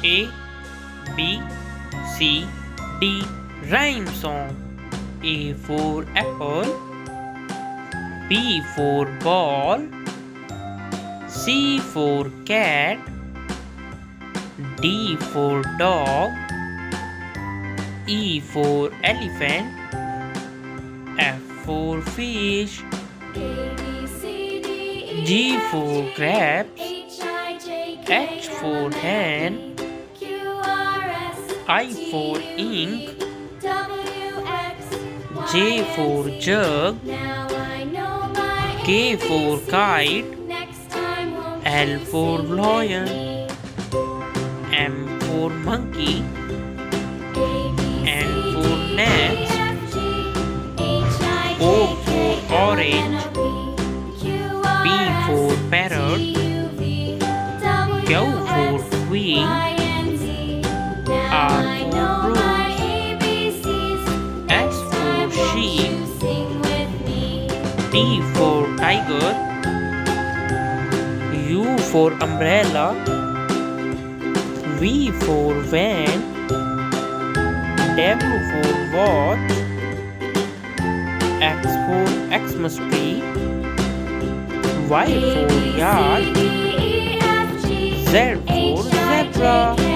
A B C D rhyme song. A for apple, B for ball, C for cat, D for dog, E for elephant, F for fish, G for grapes, H for hen, I for ink, J for jug, K for kite, L for lion, M for monkey, N for nest, O for orange, P for parrot, Q for queen, R for rose, S for sheep, T for tiger, U for umbrella, V for van, W for watch, X for Xmas tree, Y for yard, Z for zebra.